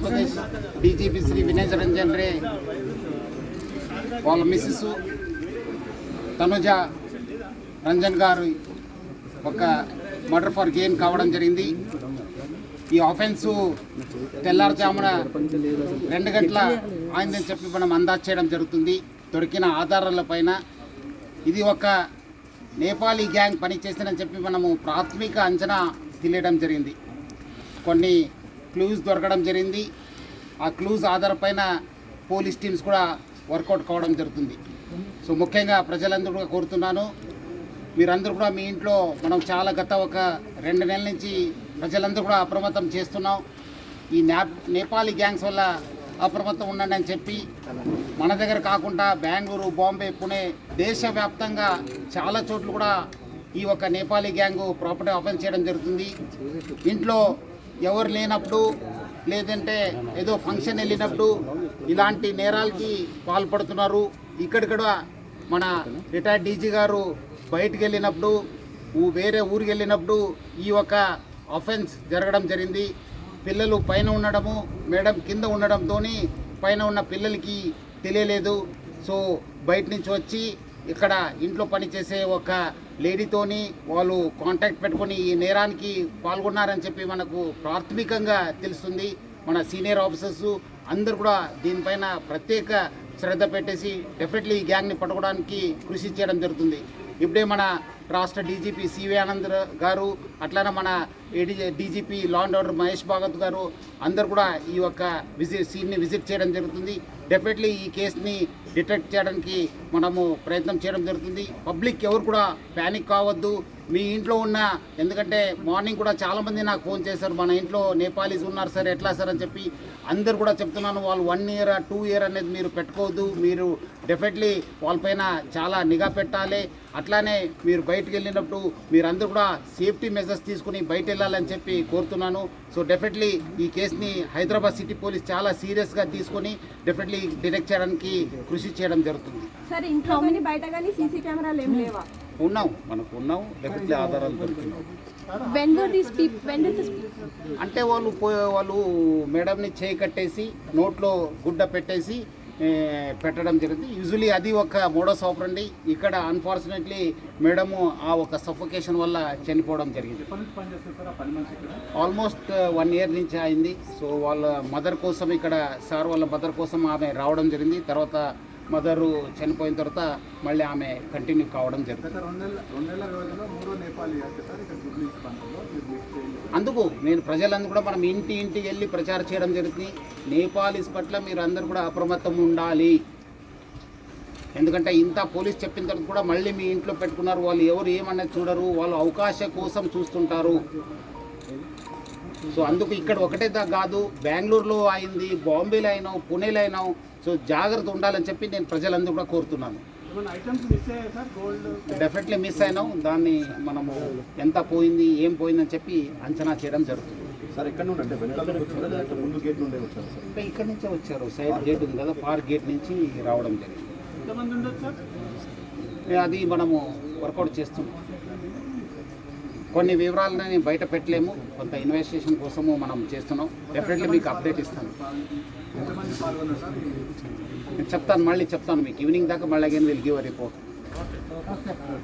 Andhra Pradesh DGP Shri Vinay Ranjan రే వాళ్ళ missus Tanuja Ranjan గారు ఒక మర్డర్ ఫర్ గెయిన్ కావడం జరిగింది. ఈ ఆఫెన్సు తెల్లారుజామున 2 గంటల అయిందని చెప్పి మనం అందాజు చేయడం జరుగుతుంది దొరికిన ఆధారాల పైన. ఇది ఒక నేపాలీ గ్యాంగ్ పనిచేసిందని చెప్పి మనము ప్రాథమిక అంచనా తెలియడం జరిగింది. కొన్ని క్లూస్ దొరకడం జరిగింది. ఆ క్లూస్ ఆధారపైన పోలీస్ టీమ్స్ కూడా వర్కౌట్ కావడం జరుగుతుంది. సో ముఖ్యంగా ప్రజలందరూ కూడా కోరుతున్నాను, మీరందరూ కూడా మీ ఇంట్లో మనం చాలా గత ఒక 2 నెలల నుంచి ప్రజలందరూ కూడా అప్రమత్తం చేస్తున్నాం. ఈ నేపాలీ గ్యాంగ్స్ వల్ల అప్రమత్తం ఉండండి అని చెప్పి మన దగ్గర కాకుండా బెంగళూరు, బాంబే, పుణే దేశవ్యాప్తంగా చాలా చోట్ల కూడా ఈ ఒక నేపాలీ గ్యాంగు ప్రాపర్టీ ఆఫెన్స్ చేయడం జరుగుతుంది. ఇంట్లో ఎవరు లేనప్పుడు లేదంటే ఏదో ఫంక్షన్ వెళ్ళినప్పుడు ఇలాంటి నేరాలకి పాల్పడుతున్నారు. ఇక్కడిక్కడ మన రిటైర్డ్ డీజీ గారు బయటికి వెళ్ళినప్పుడు వేరే ఊరికి వెళ్ళినప్పుడు ఈ ఒక ఆఫెన్స్ జరగడం జరిగింది. పిల్లలు పైన ఉండడము, మేడం కింద ఉండడంతో పైన ఉన్న పిల్లలకి తెలియలేదు. సో బయట నుంచి వచ్చి ఇక్కడ ఇంట్లో పనిచేసే ఒక లేడీతోని వాళ్ళు కాంటాక్ట్ పెట్టుకొని ఈ నేరానికి పాల్గొన్నారని చెప్పి మనకు ప్రాథమికంగా తెలుస్తుంది. మన సీనియర్ ఆఫీసర్స్ అందరూ కూడా దీనిపైన ప్రత్యేక శ్రద్ధ పెట్టేసి డెఫినెట్లీ ఈ గ్యాంగ్ని పట్టుకోవడానికి కృషి చేయడం జరుగుతుంది. ఇప్పుడే మన రాష్ట్ర డీజీపీ సివి ఆనంద్ గారు, అట్లానే మన DGP law and order Mahesh Bhagwat గారు అందరు కూడా ఈ యొక్క సీన్ని విజిట్ చేయడం జరుగుతుంది. డెఫినెట్లీ ఈ కేసుని డిటెక్ట్ చేయడానికి మనము ప్రయత్నం చేయడం జరుగుతుంది. పబ్లిక్ ఎవరు కూడా ప్యానిక్ కావద్దు. మీ ఇంట్లో ఉన్న, ఎందుకంటే మార్నింగ్ కూడా చాలామంది నాకు ఫోన్ చేశారు, మన ఇంట్లో నేపాలీస్ ఉన్నారు సార్, ఎట్లా సార్ అని చెప్పి. అందరు కూడా చెప్తున్నాను, వాళ్ళు 1 ఇయర్ 2 ఇయర్ అనేది మీరు పెట్టుకోవద్దు. మీరు డెఫినెట్లీ వాళ్ళపైన చాలా నిఘా పెట్టాలి. అట్లానే మీరు బయటకు వెళ్ళినప్పుడు మీరందరూ కూడా సేఫ్టీ మెజర్స్ తీసుకుని బయట వెళ్ళాలని చెప్పి కోరుతున్నాను. సో డెఫినెట్లీ ఈ కేసుని హైదరాబాద్ సిటీ పోలీస్ చాలా సీరియస్గా తీసుకొని డెఫినెట్లీ డిటెక్ట్ చేయడానికి కృషి చేయడం జరుగుతుంది. సార్ ఇంట్లో బయట కానీ సీసీ కెమెరాలు ఏం లేవా? ఉన్నావు డెఫినెట్లీ ఆధారాలు దొరికినావు. అంటే వాళ్ళు మేడంని చేయి కట్టేసి నోట్లో గుడ్డ పెట్టేసి పెట్టడం జరిగింది. యూజువలీ అది ఒక మోడస్ ఆపరండి. ఇక్కడ అన్ఫార్చునేట్లీ మేడము ఆ ఒక సఫోకేషన్ వల్ల చనిపోవడం జరిగింది. ఆల్మోస్ట్ 1 ఇయర్ నుంచి అయింది. సో వాళ్ళ మదర్ కోసం ఇక్కడ సార్ వాళ్ళ మదర్ కోసం ఆమె రావడం జరిగింది. తర్వాత మదరు చనిపోయిన తర్వాత మళ్ళీ ఆమె కంటిన్యూ కావడం జరిగింది. అందుకు నేను ప్రజలందరూ కూడా మనం ఇంటికి వెళ్ళి ప్రచారం చేయడం జరుగుతుంది. నేపాలీస్ పట్ల మీరు అందరూ కూడా అప్రమత్తం ఉండాలి. ఎందుకంటే ఇంత పోలీస్ చెప్పిన తర్వాత కూడా మళ్ళీ మీ ఇంట్లో పెట్టుకున్నారు. వాళ్ళు ఎవరు ఏమన్నది చూడరు, వాళ్ళు అవకాశం కోసం చూస్తుంటారు. సో అందుకు ఇక్కడ ఒకటే కాదు, బెంగళూరులో అయింది, బాంబేలో అయినావు, పుణేలో అయినావు. సో జాగ్రత్త ఉండాలని చెప్పి నేను ప్రజలందరూ కూడా కోరుతున్నాను. డెఫినెట్లీ మిస్ అయినాం. దాన్ని మనము ఎంత పోయింది, ఏం పోయిందని చెప్పి అంచనా చేయడం జరుగుతుంది. సార్ ఎక్కడ నుండి, అంటే ముందు గేట్ నుండి వచ్చారు సార్? అంటే ఇక్కడ నుంచే వచ్చారు. సైడ్ గేట్ ఉంది కదా, పార్క్ గేట్ నుంచి రావడం జరిగింది. అది మనము వర్కౌట్ చేస్తున్నాం. కొన్ని వివరాలని బయట పెట్టలేము, కొంత ఇన్వెస్టిగేషన్ కోసము మనం చేస్తున్నాం. డెఫినెట్లీ మీకు అప్డేట్ ఇస్తాను. నేను చెప్తాను, మళ్ళీ చెప్తాను మీకు ఈవినింగ్ దాకా. మళ్ళీ again will give a report.